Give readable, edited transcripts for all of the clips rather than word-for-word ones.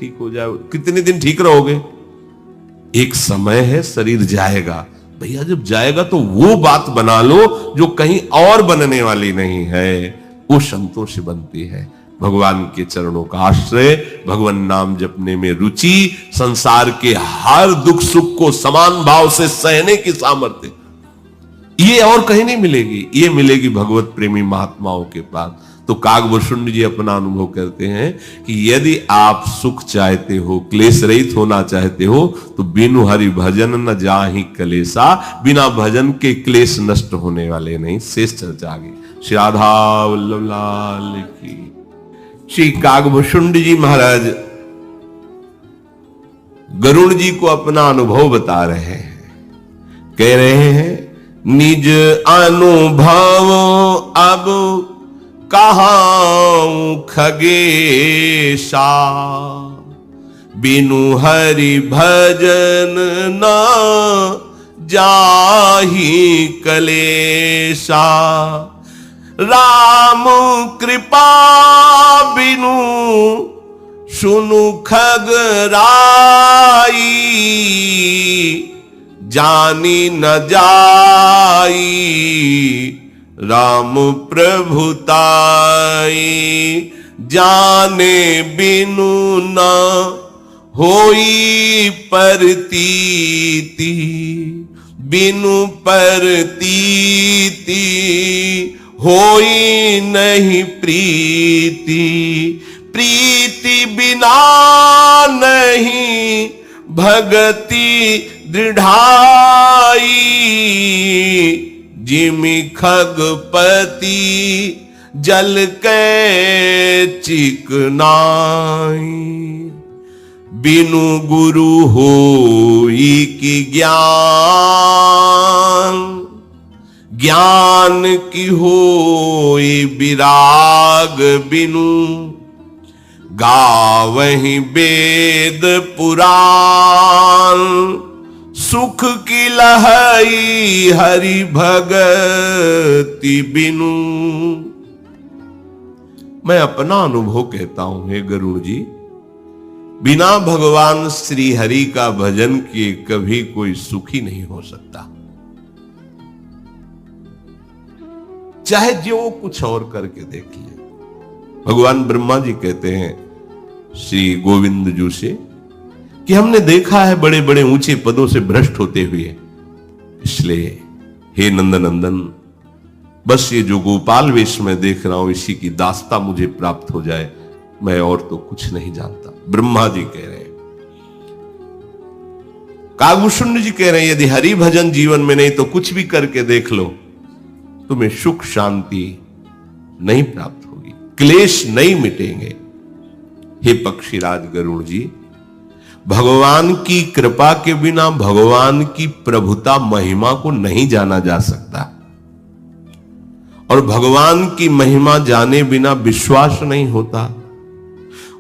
ठीक हो जाए। कितने दिन ठीक रहोगे? एक समय है, शरीर जाएगा। भैया जब जाएगा तो वो बात बना लो जो कहीं और बनने वाली नहीं है, वो संतोष से बनती है। भगवान के चरणों का आश्रय, भगवान नाम जपने में रुचि, संसार के हर दुख सुख को समान भाव से सहने की सामर्थ्य, ये और कहीं नहीं मिलेगी। ये मिलेगी भगवत प्रेमी महात्माओं के पास। तो कागभूषुंड जी अपना अनुभव करते हैं कि यदि आप सुख चाहते हो, क्लेश रहित होना चाहते हो, तो बिनु हरि भजन न जाहि कलेसा, बिना भजन के क्लेश नष्ट होने वाले नहीं। शेष चर्चा आगे। श्री राधा वल्लभ लाल की। श्री कागभूषुंड जी महाराज गरुड़ जी को अपना अनुभव बता रहे हैं। कह रहे हैं निज अनुभव अब कहाऊं खगेशा, बिनु हरि भजन न जाहि कलेशा, राम कृपा बिनु सुनु खगराई, जानी न जाई राम प्रभुताई, जाने बिनु न होई परतीति, बिनु परतीति होई नहीं प्रीति, प्रीति बिना नहीं भगति दृढ़ाई, जिमि खगपति जल के चिकनाई, बिनु गुरु होई की ज्ञान, ज्ञान की होई विराग बिनु, गावहि वेद पुराण, सुख की लहई हरि भगति बिनु। मैं अपना अनुभव कहता हूं हे गरुड़ जी, बिना भगवान श्री हरि का भजन किए कभी कोई सुखी नहीं हो सकता। चाहे जो कुछ और करके देख ले। भगवान ब्रह्मा जी कहते हैं श्री गोविंद जी से कि हमने देखा है बड़े बड़े ऊंचे पदों से भ्रष्ट होते हुए, इसलिए हे नंदनंदन, बस ये जो गोपाल वेश में देख रहा हूं इसी की दास्ता मुझे प्राप्त हो जाए, मैं और तो कुछ नहीं जानता। ब्रह्मा जी कह रहे हैं। कागभूषुंड जी कह रहे हैं यदि हरि भजन जीवन में नहीं तो कुछ भी करके देख लो, तुम्हें सुख शांति नहीं प्राप्त होगी, क्लेश नहीं मिटेंगे। हे पक्षीराज गरुड़ जी, भगवान की कृपा के बिना भगवान की प्रभुता महिमा को नहीं जाना जा सकता, और भगवान की महिमा जाने बिना विश्वास नहीं होता,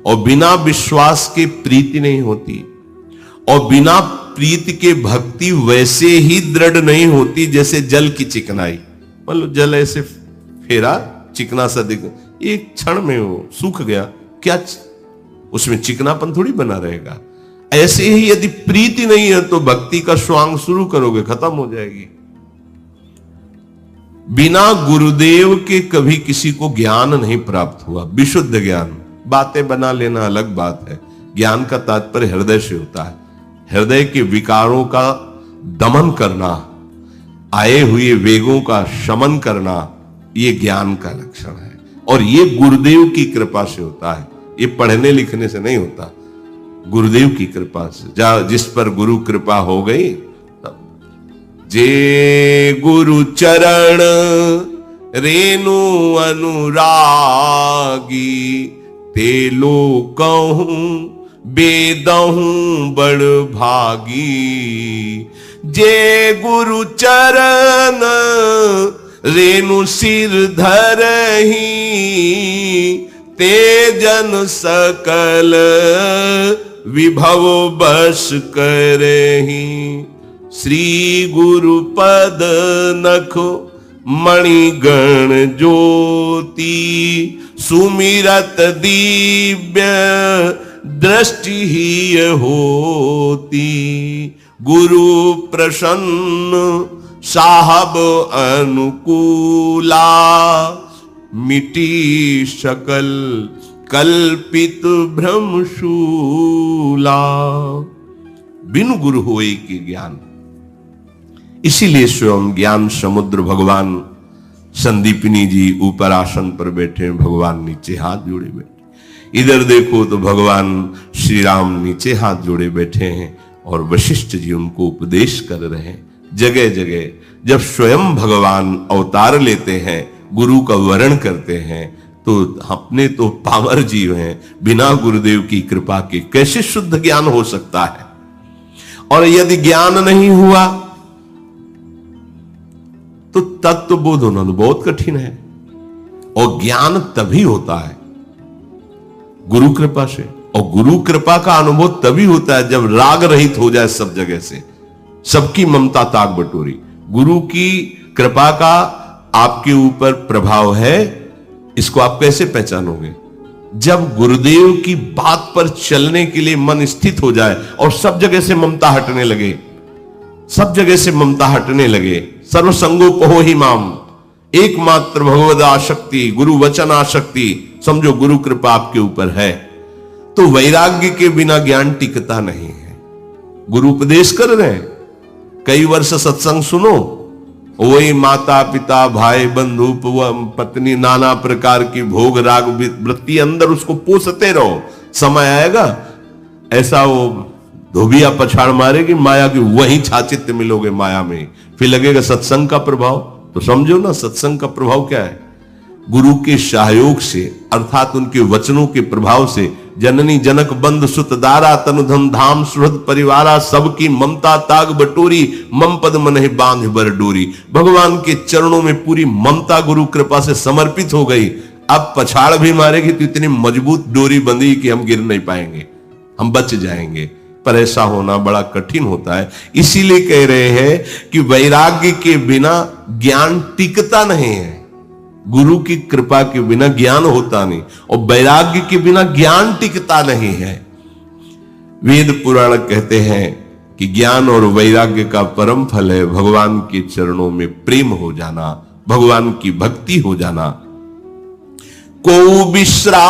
और बिना विश्वास के प्रीति नहीं होती, और बिना प्रीति के भक्ति वैसे ही दृढ़ नहीं होती जैसे जल की चिकनाई। मतलब जल ऐसे फेरा चिकना सा दिख, एक क्षण में वो सूख गया, क्या उसमें चिकनापन थोड़ी बना रहेगा। ऐसे ही यदि प्रीति नहीं है तो भक्ति का स्वांग शुरू करोगे, खत्म हो जाएगी। बिना गुरुदेव के कभी किसी को ज्ञान नहीं प्राप्त हुआ, विशुद्ध ज्ञान। बातें बना लेना अलग बात है, ज्ञान का तात्पर्य हृदय से होता है। हृदय के विकारों का दमन करना, आए हुए वेगों का शमन करना, यह ज्ञान का लक्षण है, और यह गुरुदेव की कृपा से होता है। ये पढ़ने लिखने से नहीं होता, गुरुदेव की कृपा से। जिस पर गुरु कृपा हो गई, जे गुरु चरण रेणु अनुरागी, ते लोकहूं बेदहूं बड़ भागी। जे गुरु चरण रेणु सिर धरही, ते जन सकल विभव बस करही। श्री गुरु पद नख मणिगण ज्योति, सुमिरत दिव्य दृष्टि ही होती, गुरु प्रसन्न साहब अनुकूला, मिटी सकल कल्पित भ्रमशूला। बिनु गुरु होए के ज्ञान। इसीलिए स्वयं ज्ञान समुद्र भगवान संदीपिनी जी ऊपर आसन पर बैठे, भगवान नीचे हाथ जोड़े बैठे। इधर देखो तो भगवान श्री राम नीचे हाथ जोड़े बैठे हैं और वशिष्ठ जी उनको उपदेश कर रहे हैं। जगह जगह जब स्वयं भगवान अवतार लेते हैं, गुरु का वर्ण करते हैं, तो अपने तो पामर जीव हैं, बिना गुरुदेव की कृपा के कैसे शुद्ध ज्ञान हो सकता है। और यदि ज्ञान नहीं हुआ तो तत्व बोध होना बहुत कठिन है। और ज्ञान तभी होता है गुरु कृपा से, और गुरु कृपा का अनुभव तभी होता है जब राग रहित हो जाए सब जगह से, सबकी ममता ताक बटोरी। गुरु की कृपा का आपके ऊपर प्रभाव है, इसको आप कैसे पहचानोगे? जब गुरुदेव की बात पर चलने के लिए मन स्थित हो जाए और सब जगह से ममता हटने लगे, सब जगह से ममता हटने लगे। सर्वसंगोपहो ही माम, एकमात्र भगवद आशक्ति, गुरु वचन आशक्ति, समझो गुरु कृपा आपके ऊपर है। तो वैराग्य के बिना ज्ञान टिकता नहीं है। गुरु उपदेश कर रहे हैं, कई वर्ष सत्संग सुनो, वही माता पिता भाई बंधु पत्नी नाना प्रकार की भोग राग वृत्ति अंदर उसको पोसते रहो। समय आएगा ऐसा वो धोबिया पछाड़ मारेगी माया की, वहीं छाचित्य मिलोगे माया में। फिर लगेगा सत्संग का प्रभाव। तो समझो ना सत्संग का प्रभाव क्या है। गुरु के सहयोग से अर्थात उनके वचनों के प्रभाव से जननी जनक बंद सुत दारा तनुधन धाम सुहृद परिवारा, सबकी ममता ताग बटोरी, मम पद मनहि बांध बर डोरी। भगवान के चरणों में पूरी ममता गुरु कृपा से समर्पित हो गई। अब पछाड़ भी मारेगी तो इतनी मजबूत डोरी बंधी कि हम गिर नहीं पाएंगे, हम बच जाएंगे। पर ऐसा होना बड़ा कठिन होता है। इसीलिए कह रहे हैं कि वैराग्य के बिना ज्ञान टिकता नहीं है। गुरु की कृपा के बिना ज्ञान होता नहीं, और वैराग्य के बिना ज्ञान टिकता नहीं है। वेद पुराण कहते हैं कि ज्ञान और वैराग्य का परम फल है भगवान के चरणों में प्रेम हो जाना, भगवान की भक्ति हो जाना। को विश्राम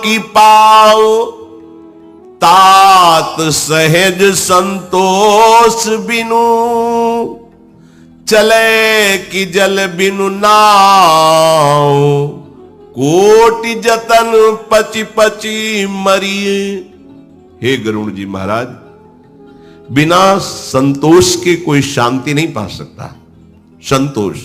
की पाओ तात सहज संतोष बिनु, चले कि जल बिनु नाव, कोटि जतन पची पची मरिए। हे गरुण जी महाराज, बिना संतोष के कोई शांति नहीं पा सकता। संतोष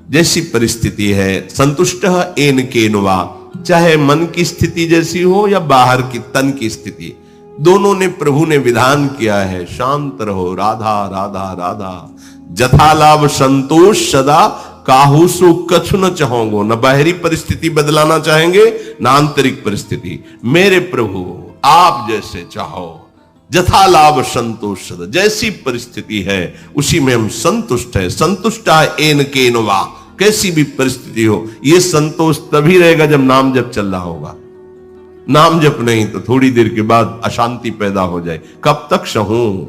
जैसी परिस्थिति है, संतुष्ट एन केनवा, चाहे मन की स्थिति जैसी हो या बाहर की तन की स्थिति, दोनों ने प्रभु ने विधान किया है, शांत रहो राधा राधा राधा, जथा लाभ संतोष सदा, काहू सो कछु न चाहोगो। न बाहरी परिस्थिति बदलाना चाहेंगे न आंतरिक परिस्थिति। मेरे प्रभु आप जैसे चाहो, जथा लाभ संतोष सदा, जैसी परिस्थिति है उसी में हम संतुष्ट है। संतुष्टा एन केनवा, कैसी भी परिस्थिति हो, यह संतोष तभी रहेगा जब नाम जप चल रहा होगा। नाम जप नहीं तो थोड़ी देर के बाद अशांति पैदा हो जाए। कब तक सहूं,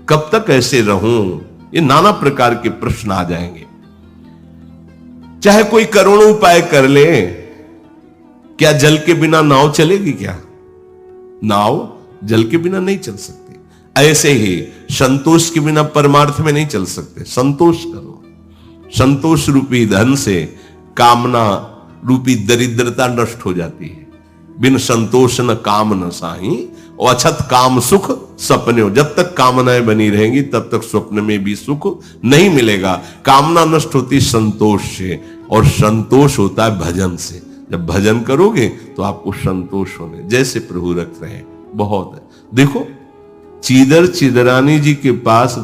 कब तक ऐसे रहूं, ये नाना प्रकार के प्रश्न आ जाएंगे। चाहे कोई करोड़ों उपाय कर ले, क्या जल के बिना नाव चलेगी? क्या नाव जल के बिना नहीं चल सकती। ऐसे ही संतोष के बिना परमार्थ में नहीं चल सकते। संतोष करो, संतोष रूपी धन से कामना रूपी दरिद्रता नष्ट हो जाती है। बिन संतोष न काम न साही, और अछत काम सुख सपने हो। जब तक कामनाएं बनी रहेंगी तब तक स्वप्न में भी सुख नहीं मिलेगा। कामना नष्ट होती संतोष से, और संतोष होता है भजन से। जब भजन करोगे तो आपको संतोष होने जैसे प्रभु रख रहे हैं बहुत है। देखो चीदर चिदरानी जी के पास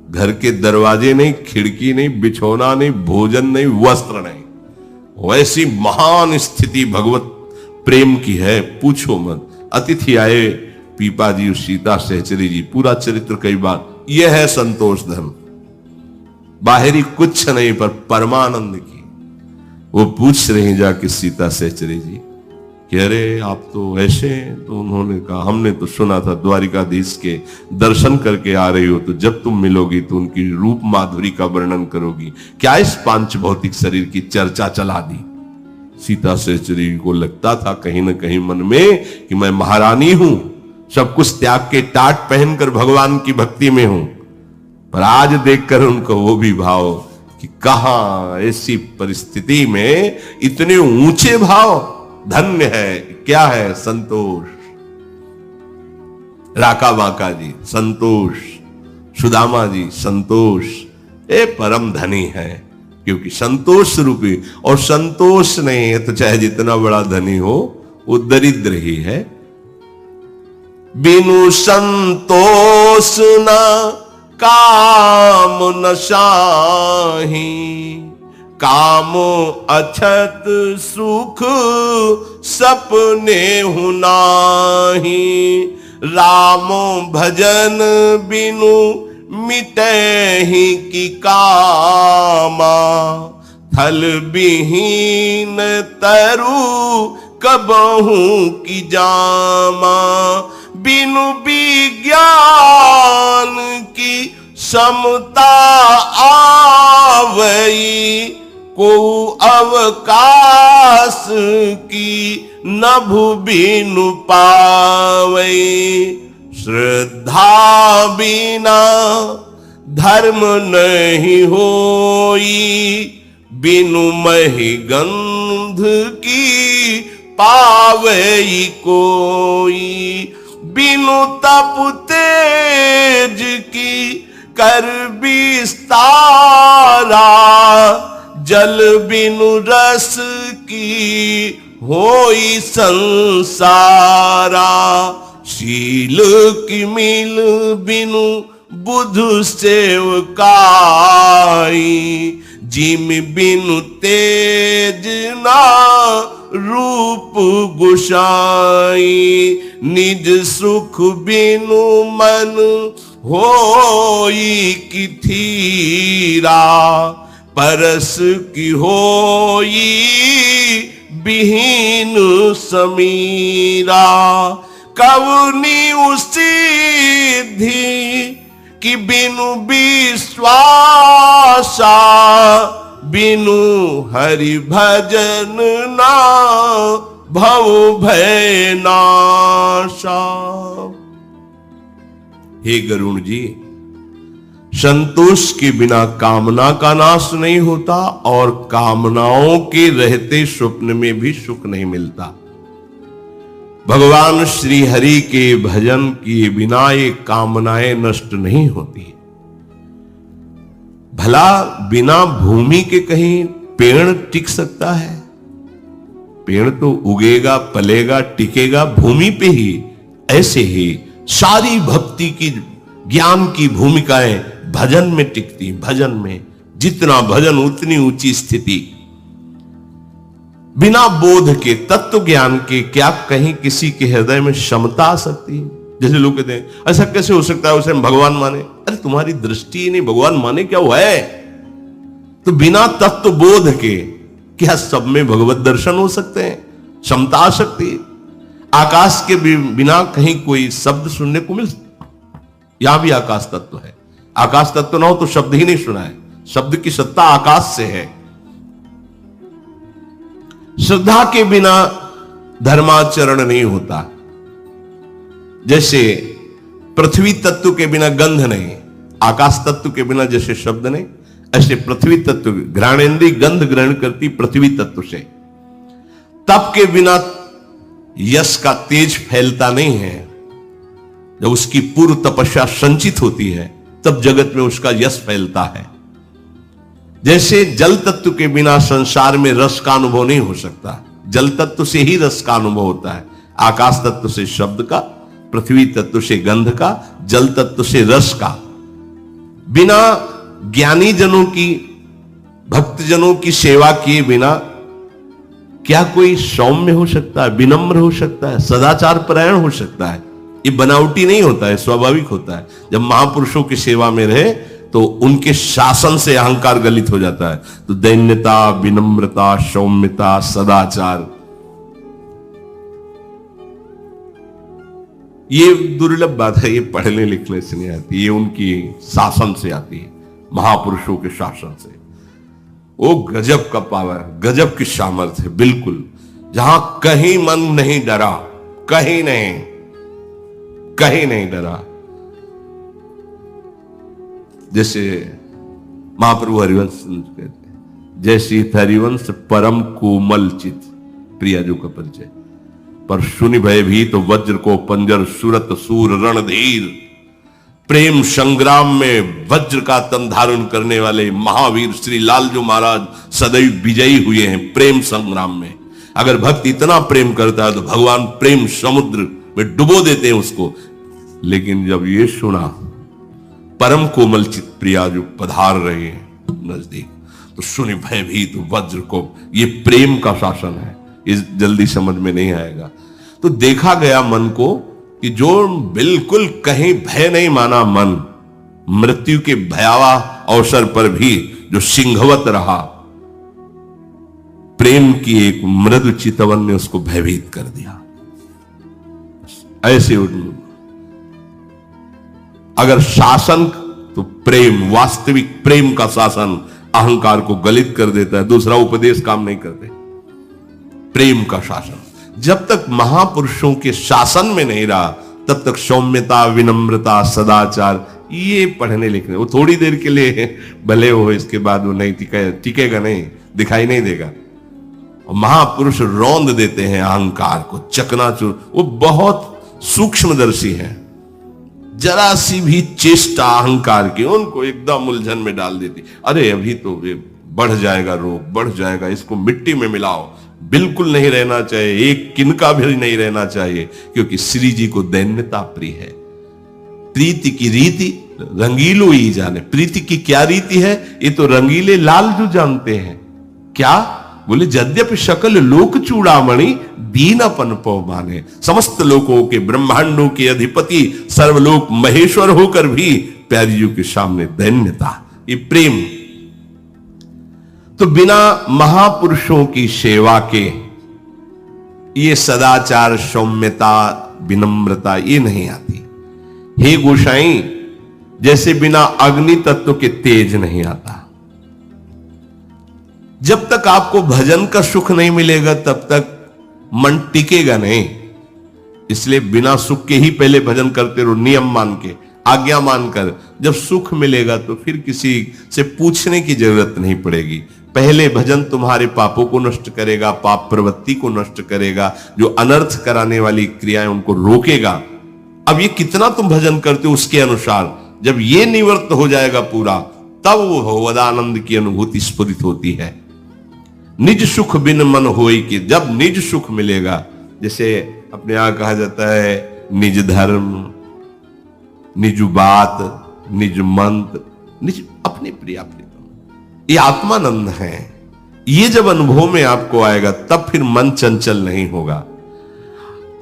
घर के दरवाजे नहीं, खिड़की नहीं, बिछौना नहीं, भोजन नहीं, वस्त्र नहीं, वैसी महान स्थिति भगवत प्रेम की है, पूछो मत। अतिथि आए पीपा जी, सीता सहचरी जी, पूरा चरित्र कई बार। यह है संतोष धर्म, बाहरी कुछ नहीं पर परमानंद की। वो पूछ रही जाके सीता सहचरी जी कि अरे आप तो ऐसे हैं। तो उन्होंने कहा हमने तो सुना था द्वारिकाधीश के दर्शन करके आ रही हो, तो जब तुम मिलोगी तो उनकी रूप माधुरी का वर्णन करोगी, क्या इस पांच भौतिक शरीर की चर्चा चला दी। सीता सहचरी को लगता था कहीं ना कहीं मन में कि मैं महारानी हूं, सब कुछ त्याग के टाट पहनकर भगवान की भक्ति में हूं। पर आज देखकर उनको वो भी भाव कि कहां ऐसी परिस्थिति में इतने ऊंचे भाव। धन्य है, क्या है, संतोष। राका बाका जी संतोष, सुदामा जी संतोष, ये परम धनी है, क्योंकि संतोष रूपी। और संतोष नहीं है तो चाहे जितना बड़ा धनी हो वो दरिद्र ही है। बिनु संतोष न काम न साही, काम अछत सुख सपने हुनाही। राम भजन बिनु मिटे ही की कामा, थल विहीन तरु कबहू की जामा। बिनु विज्ञान की समता आवई, को अवकाश की नभु बिनु पावई। श्रद्धा बिना धर्म नहीं होई, बिनु महि गंध की पावई कोई। बिनु तप तेज की कर विस्तारा, जल बिनु रस की होई संसारा। शील की मिल बिनु बुधु सेवकाई, जिम बिनु तेज ना रूप गुसाई। निज सुख बिनु मन होई की थीरा, परस की होई बिहीन समीरा। कवनी उसिद्धि कि बिनु विश्वासा, बिनु हरि भजन ना भव भय नाशा। हे गरुण जी, संतोष के बिना कामना का नाश नहीं होता और कामनाओं के रहते स्वप्न में भी सुख नहीं मिलता। भगवान श्री हरि के भजन किए बिना ये कामनाएं नष्ट नहीं होती। भला बिना भूमि के कहीं पेड़ टिक सकता है? पेड़ तो उगेगा, पलेगा, टिकेगा भूमि पे ही। ऐसे ही सारी भक्ति की, ज्ञान की भूमिकाएं भजन में टिकती। भजन में जितना भजन उतनी ऊंची स्थिति। बिना बोध के, तत्व ज्ञान के क्या कहीं किसी के हृदय में क्षमता आ सकती है? जैसे लोग कहते हैं ऐसा कैसे हो सकता है, उसे हम भगवान माने। अरे तुम्हारी दृष्टि नहीं, भगवान माने क्या हुआ है? तो बिना तत्व बोध के क्या सब में भगवत दर्शन हो सकते हैं? क्षमता आ सकती है? आकाश के बिना कहीं कोई शब्द सुनने को मिल, यहां भी आकाश तत्व है। आकाश तत्व ना हो तो शब्द ही नहीं सुना है। शब्द की सत्ता आकाश से है। श्रद्धा के बिना धर्माचरण नहीं होता। जैसे पृथ्वी तत्व के बिना गंध नहीं, आकाश तत्व के बिना जैसे शब्द नहीं, ऐसे पृथ्वी तत्व, घ्राणेन्द्रिय गंध ग्रहण करती पृथ्वी तत्व से। तप के बिना यश का तेज फैलता नहीं है। जब उसकी पूर्व तपस्या संचित होती है तब जगत में उसका यश फैलता है। जैसे जल तत्व के बिना संसार में रस का अनुभव नहीं हो सकता, जल तत्व से ही रस का अनुभव होता है। आकाश तत्व से शब्द का, पृथ्वी तत्व से गंध का, जल तत्व से रस का। बिना ज्ञानी जनों की, भक्त जनों की सेवा किए बिना क्या कोई सौम्य हो सकता है, विनम्र हो सकता है, सदाचार परायण हो सकता है? ये बनावटी नहीं होता है, स्वाभाविक होता है। जब महापुरुषों की सेवा में रहे तो उनके शासन से अहंकार गलित हो जाता है। तो दैन्यता, विनम्रता, सौम्यता, सदाचार, ये दुर्लभ बात है, ये पढ़ने लिखने से नहीं आती, ये उनकी शासन से आती है, महापुरुषों के शासन से। वो गजब का पावर, गजब की सामर्थ्य है, बिल्कुल जहां कहीं मन नहीं डरा, कहीं नहीं डरा। जैसे महाप्रभु हरिवंश कहते हैं, जैसी हरिवंश परम कोमल चित, प्रियाजू का परिचय। पर सुनि भयभीत तो वज्र को पंजर, सुरत सूर रणधीर। प्रेम संग्राम में वज्र का तन धारण करने वाले महावीर श्री लालजू महाराज सदैव विजयी हुए हैं प्रेम संग्राम में। अगर भक्त इतना प्रेम करता है तो भगवान प्रेम समुद्र में डुबो देते हैं उसको। लेकिन जब ये सुना परम कोमल चित प्रियाजू पधार रहे हैं नजदीक, तो सुनि भयभीत वज्र को, ये प्रेम का शासन है, इस जल्दी समझ में नहीं आएगा। तो देखा गया मन को कि जो बिल्कुल कहीं भय नहीं माना मन, मृत्यु के भयावह अवसर पर भी जो सिंहवत रहा, प्रेम की एक मृदु चितवन ने उसको भयभीत कर दिया। ऐसे अगर शासन, तो प्रेम, वास्तविक प्रेम का शासन अहंकार को गलित कर देता है, दूसरा उपदेश काम नहीं करते। प्रेम का शासन जब तक महापुरुषों के शासन में नहीं रहा, तब तक सौम्यता, विनम्रता, सदाचार, ये पढ़ने लिखने वो थोड़ी देर के लिए भले हो, इसके बाद वो नहीं टिकेगा, नहीं दिखाई नहीं देगा। और महापुरुष रौंद देते हैं अहंकार को, चकनाचूर। वो बहुत सूक्ष्मदर्शी हैं, जरा सी भी चेष्टा अहंकार की उनको एकदम उलझन में डाल देती। अरे अभी तो बढ़ जाएगा रोग, बढ़ जाएगा, इसको मिट्टी में मिलाओ। बिल्कुल नहीं रहना चाहिए, एक किनका भी नहीं रहना चाहिए, क्योंकि श्री जी को दैन्यता प्रिय है। प्रीति की रीति रंगीलो ही जाने। प्रीति की क्या रीति है, ये तो रंगीले लालजू जानते हैं। क्या बोले, यद्यपि सकल लोक चूड़ामणि दीनपन पौ माने। समस्त लोकों के, ब्रह्मांडों के अधिपति, सर्वलोक महेश्वर होकर भी प्यारियों के सामने दैन्यता, ये प्रेम। तो बिना महापुरुषों की सेवा के ये सदाचार, सौम्यता, विनम्रता ये नहीं आती। हे गोसाई, जैसे बिना अग्नि तत्व के तेज नहीं आता। जब तक आपको भजन का सुख नहीं मिलेगा तब तक मन टिकेगा नहीं। इसलिए बिना सुख के ही पहले भजन करते रहो, नियम मान के, आज्ञा मानकर। जब सुख मिलेगा तो फिर किसी से पूछने की जरूरत नहीं पड़ेगी। पहले भजन तुम्हारे पापों को नष्ट करेगा, पाप प्रवृत्ति को नष्ट करेगा, जो अनर्थ कराने वाली क्रियाएं उनको रोकेगा। अब ये कितना तुम भजन करते हो उसके अनुसार, जब ये निवृत्त हो जाएगा पूरा, तब वो भगवदानंद की अनुभूति स्फुरित होती है। निज सुख बिन मन होई कि, जब निज सुख मिलेगा, जैसे अपने यहां कहा जाता है निज धर्म, निज बात, निज मंत्र, निज अपने प्रिय प्रीतम, ये आत्मानंद है। ये जब अनुभव में आपको आएगा तब फिर मन चंचल नहीं होगा।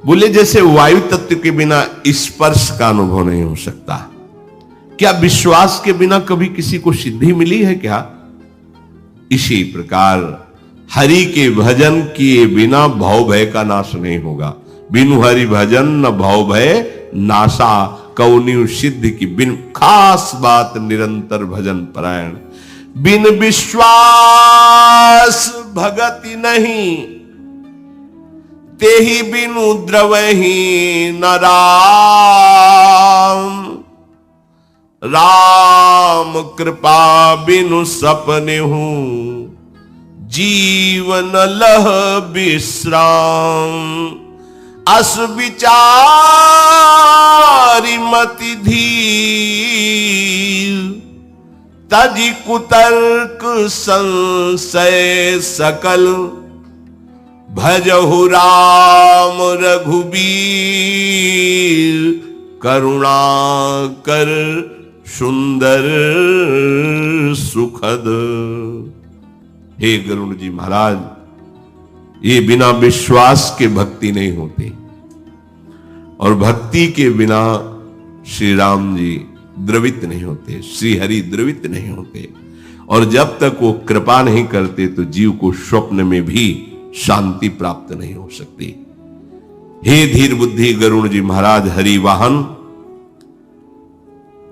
बोले जैसे वायु तत्व के बिना स्पर्श का अनुभव नहीं हो सकता, क्या विश्वास के बिना कभी किसी को सिद्धि मिली है क्या? इसी प्रकार हरि के भजन किए बिना भव भय का नाश नहीं होगा। बिनु हरि भजन न भव भय नाशा, कौनियु सिद्ध की बिन खास बात निरंतर भजन परायण। बिन विश्वास भगति नहीं, तेहि बिनु द्रवहि न राम। राम कृपा बिनु सपने हूं, जीवन लह विश्राम। अस विचारी मति धीर, तजि कुतर्क संशय सकल। भजहु राम रघुबीर, करुणा कर सुंदर सुखद। हे गरुण जी महाराज, ये बिना विश्वास के भक्ति नहीं होती, और भक्ति के बिना श्री राम जी द्रवित नहीं होते, श्री हरि द्रवित नहीं होते। और जब तक वो कृपा नहीं करते तो जीव को स्वप्न में भी शांति प्राप्त नहीं हो सकती। हे धीर बुद्धि गरुण जी महाराज हरि वाहन,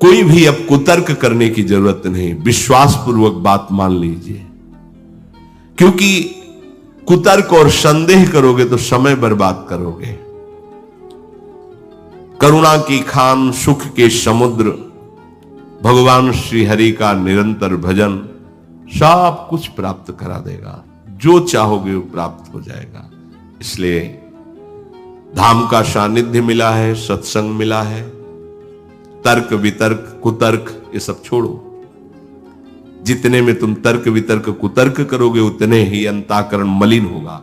कोई भी अब कुतर्क करने की जरूरत नहीं, विश्वास पूर्वक बात मान लीजिए, क्योंकि कुतर्क और संदेह करोगे तो समय बर्बाद करोगे। करुणा की खान, सुख के समुद्र, भगवान श्री हरि का निरंतर भजन सब कुछ प्राप्त करा देगा। जो चाहोगे वो प्राप्त हो जाएगा। इसलिए धाम का सानिध्य मिला है, सत्संग मिला है, तर्क वितर्क कुतर्क ये सब छोड़ो। जितने में तुम तर्क वितर्क कुतर्क करोगे उतने ही अंतःकरण मलिन होगा।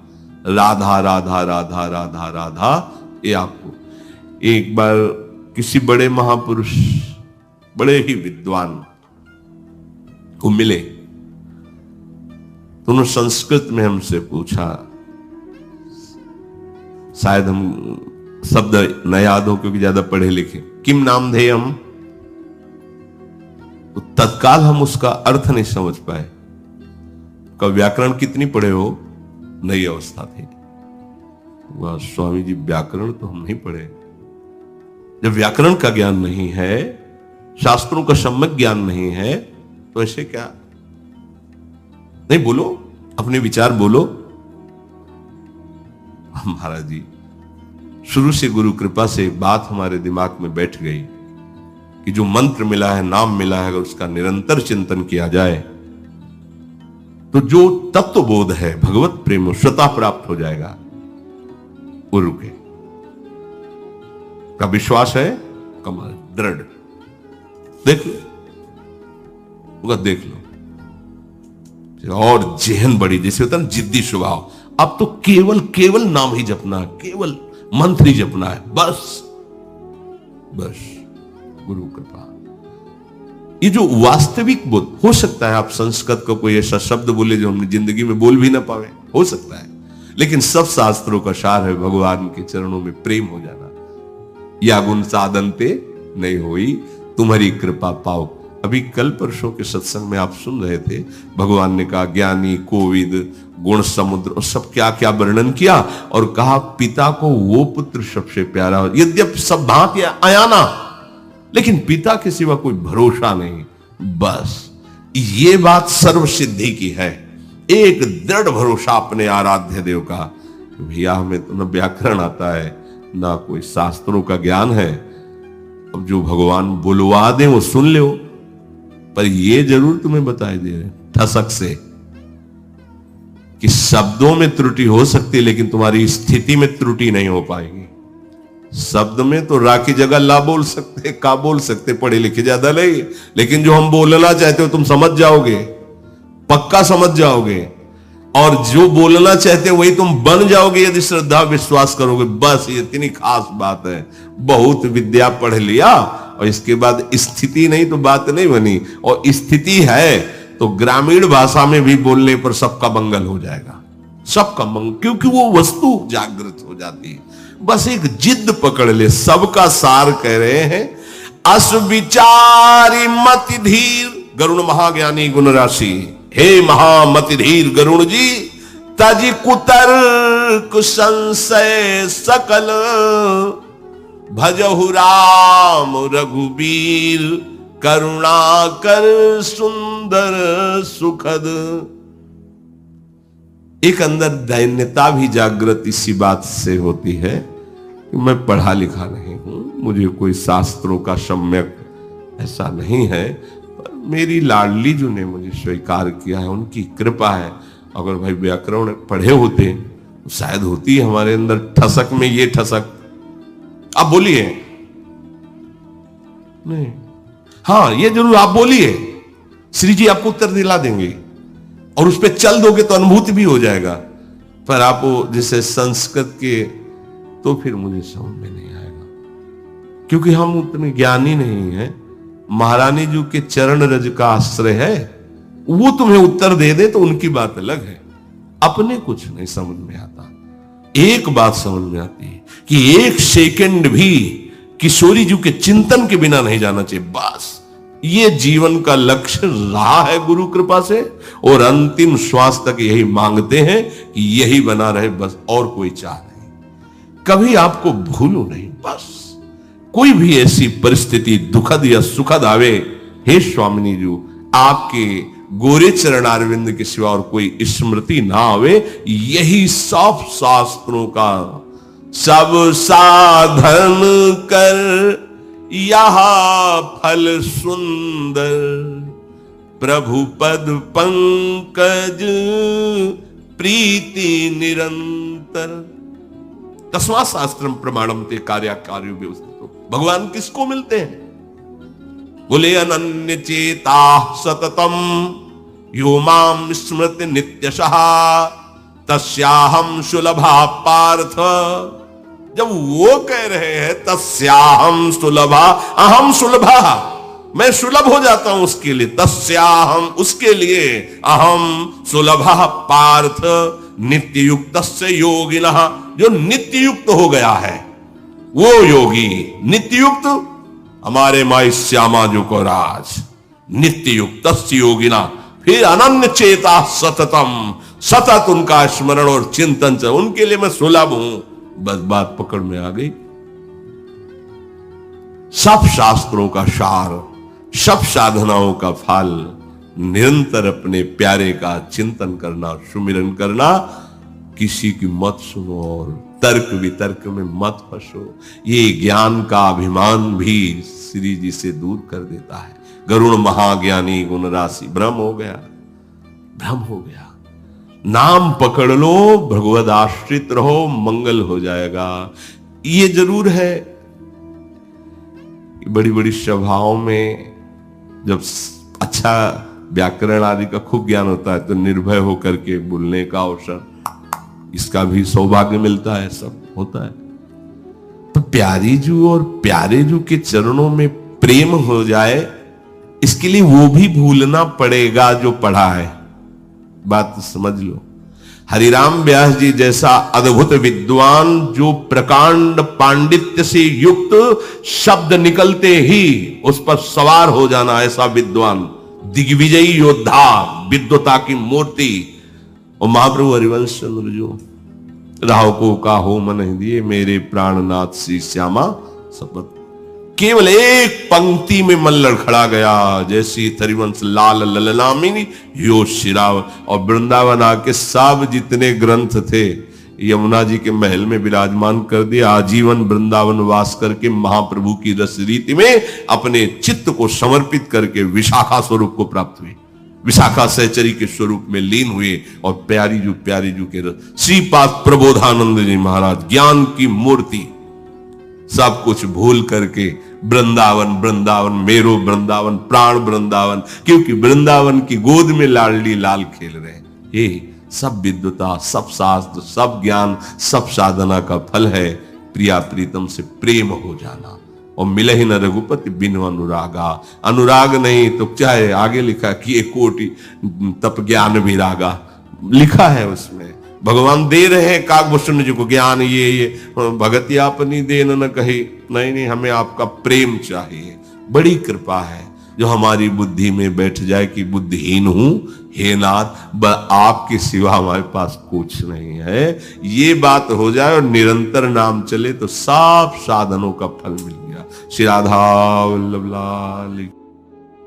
राधा राधा राधा राधा राधा, ये आपको एक बार किसी बड़े महापुरुष, बड़े ही विद्वान को मिले तो उन्होंने संस्कृत में हमसे पूछा, शायद हम शब्द न याद हो क्योंकि ज्यादा पढ़े लिखे, किम नाम धेयम, तो तत्काल हम उसका अर्थ नहीं समझ पाए। का व्याकरण कितनी पढ़े हो? नई अवस्था थी। वह स्वामी जी व्याकरण तो हम नहीं पढ़े। जब व्याकरण का ज्ञान नहीं है, शास्त्रों का सम्यक ज्ञान नहीं है, तो ऐसे क्या? नहीं बोलो, अपने विचार बोलो। महाराज जी, शुरू से गुरु कृपा से बात हमारे दिमाग में बैठ गई कि जो मंत्र मिला है, नाम मिला है, अगर उसका निरंतर चिंतन किया जाए तो जो तत्वबोध है, भगवत प्रेम स्वतः प्राप्त हो जाएगा। वो रुके का विश्वास है कमाल दृढ़। देख लो, देख लो। और जेहन बड़ी, जैसे होता है ना जिद्दी स्वभाव, अब तो केवल नाम ही जपना, केवल मंत्र ही जपना है, बस गुरु कृपा। ये जो वास्तविक बोध, हो सकता है आप संस्कृत का कोई ऐसा शब्द बोले जो हमने जिंदगी में बोल भी ना पावे, हो सकता है, लेकिन सब शास्त्रों का सार है भगवान के चरणों में प्रेम हो जाना। या गुण साधनते नहीं होई, तुम्हारी कृपा पाओ। अभी कल परसों के सत्संग में आप सुन रहे थे, भगवान ने कहा ज्ञानी कोविद गुण समुद्र, और सब क्या क्या वर्णन किया, और कहा पिता को वो पुत्र सबसे प्यारा हो। यद्यपि सब भांति अयाना, लेकिन पिता के सिवा कोई भरोसा नहीं। बस ये बात सर्व सिद्धि की है, एक दृढ़ भरोसा अपने आराध्य देव का। भैया हमें तो न व्याकरण आता है, ना कोई शास्त्रों का ज्ञान है, अब जो भगवान बुलवा दे वो सुन लो, पर ये जरूर तुम्हें बताई दे रहे ठसक से कि शब्दों में त्रुटि हो सकती है, लेकिन तुम्हारी स्थिति में त्रुटि नहीं हो पाएगी। शब्द में तो रा की जगह ला बोल सकते, का बोल सकते, पढ़े लिखे ज्यादा नहीं, लेकिन जो हम बोलना चाहते हो तुम समझ जाओगे, पक्का समझ जाओगे, और जो बोलना चाहते हो वही तुम बन जाओगे यदि श्रद्धा विश्वास करोगे। बस ये इतनी खास बात है। बहुत विद्या पढ़ लिया और इसके बाद स्थिति नहीं तो बात नहीं बनी, और स्थिति है तो ग्रामीण भाषा में भी बोलने पर सबका मंगल हो जाएगा, सबका मंगल, क्योंकि वो वस्तु जागृत हो जाती है। बस एक जिद पकड़ ले। सबका सार कह रहे हैं, अस विचारी मति धीर, गरुण महाज्ञानी गुण राशि, हे महामति धीर गरुण जी, तज कुतर्क संशय सकल, भजहु राम रघुबीर, करुणा कर सुंदर सुखद। एक अंदर दैन्यता भी जागृत इसी बात से होती है कि मैं पढ़ा लिखा नहीं हूं, मुझे कोई शास्त्रों का सम्यक ऐसा नहीं है, पर मेरी लाडली जो ने मुझे स्वीकार किया है उनकी कृपा है। अगर भाई व्याकरण पढ़े होते तो शायद होती है हमारे अंदर ठसक में ये ठसक। आप बोलिए नहीं, हाँ ये जरूर आप बोलिए, श्री जी आपको उत्तर दिला देंगे और उस पर चल दोगे तो अनुभूति भी हो जाएगा। पर आप जैसे संस्कृत के, तो फिर मुझे समझ में नहीं आएगा, क्योंकि हम उतने ज्ञानी नहीं हैं। महारानी जी के चरण रज का आश्रय है, वो तुम्हें उत्तर दे दे तो उनकी बात अलग है, अपने कुछ नहीं समझ में आता। एक बात समझ में आती है कि एक सेकंड भी किशोरी जी के चिंतन के बिना नहीं जाना चाहिए। बस ये जीवन का लक्ष्य रहा है गुरु कृपा से, और अंतिम श्वास तक यही मांगते हैं कि यही बना रहे, बस और कोई चाह नहीं। कभी आपको भूलूं नहीं। बस कोई भी ऐसी परिस्थिति दुखद या सुखद आवे, हे स्वामिनी जी, आपके गोरे चरणारविंद के सिवा और कोई स्मृति ना आवे, यही सब शास्त्रों का सब साधन कर यहा फल सुंदर, प्रभु पद पंकज प्रीति निरंतर। तस्मा शास्त्रम प्रमाणम ते कार्याकार्यो व्यवस्थितो। भगवान किसको मिलते हैं? बोले अनन्य चेता सततम यो माम स्मृति नित्यशः तस्याहम सुलभा पार्थ। जब वो कह रहे हैं तस्याहम सुलभा, अहम सुलभा, मैं सुलभ हो जाता हूं उसके लिए, तस्याहम उसके लिए, अहम सुलभा पार्थ नित्य युक्त से योगिनः, जो नित्य युक्त हो गया है वो योगी। नित्य युक्त हमारे माई श्यामा जो को राज, नित्य युक्त योगिना। फिर अनन्य चेता सततम, सतत उनका स्मरण और चिंतन से, उनके लिए मैं सुलभ हूं। बस बात पकड़ में आ गई। सब शास्त्रों का सार, सब साधनाओं का फल, निरंतर अपने प्यारे का चिंतन करना, सुमिरन करना। किसी की मत सुनो और तर्क वितर्क में मत फंसो। ये ज्ञान का अभिमान भी श्री जी से दूर कर देता है। गरुण महाज्ञानी गुण राशि, भ्रम हो गया, भ्रम हो गया। नाम पकड़ लो, भगवद आश्रित रहो, मंगल हो जाएगा। ये जरूर है बड़ी बड़ी सभाओं में जब अच्छा व्याकरण आदि का खूब ज्ञान होता है तो निर्भय होकर के बोलने का अवसर, इसका भी सौभाग्य मिलता है, सब होता है। तो प्यारी जू और प्यारे जू के चरणों में प्रेम हो जाए, इसके लिए वो भी भूलना पड़ेगा जो पढ़ा है। बात समझ लो। हरिराम व्यास जी जैसा अद्भुत विद्वान, जो प्रकांड पांडित्य से युक्त शब्द निकलते ही उस पर सवार हो जाना, ऐसा विद्वान, दिग्विजयी योद्धा, विद्वता की मूर्ति। और महाप्रभु हरिवंश चंद्र जो राव को का हो मन दिए, मेरे प्राणनाथ श्री श्यामा शपथ। केवल एक पंक्ति में मन लड़खड़ा गया, जैसी हरिवंश लाल ललनामिनी यो शिराव। और वृंदावन आके सब जितने ग्रंथ थे यमुना जी के महल में विराजमान कर दिया। आजीवन वृंदावन वास करके महाप्रभु की रस रीति में अपने चित्त को समर्पित करके विशाखा स्वरूप को प्राप्त हुई, विशाखा सहचरी के स्वरूप में लीन हुए। और प्यारी जू के रस, श्रीपाद प्रबोधानंद जी महाराज, ज्ञान की मूर्ति, सब कुछ भूल करके वृंदावन वृंदावन, मेरो वृंदावन, प्राण वृंदावन, क्योंकि वृंदावन की गोद में लाडली लाल खेल रहे हैं। ये सब विद्वता, सब शास्त्र, सब ज्ञान, सब साधना का फल है प्रिया प्रीतम से प्रेम हो जाना। और मिले ही न रघुपति बिनु अनुरागा। अनुराग नहीं तो चाहे आगे लिखा कि एक कोटि तप ज्ञान विरागा, लिखा है उसमें। भगवान दे रहे हैं काकभूषण जी को ज्ञान, ये भगति आपनी देन न कही, नहीं, हमें आपका प्रेम चाहिए। बड़ी कृपा है जो हमारी बुद्धि में बैठ जाए कि बुद्धिहीन हूं, हे नाथ आपके सिवा हमारे पास कुछ नहीं है। ये बात हो जाए और निरंतर नाम चले तो सब साधनों का फल मिल गया। श्री राधा वल्लभ लाल।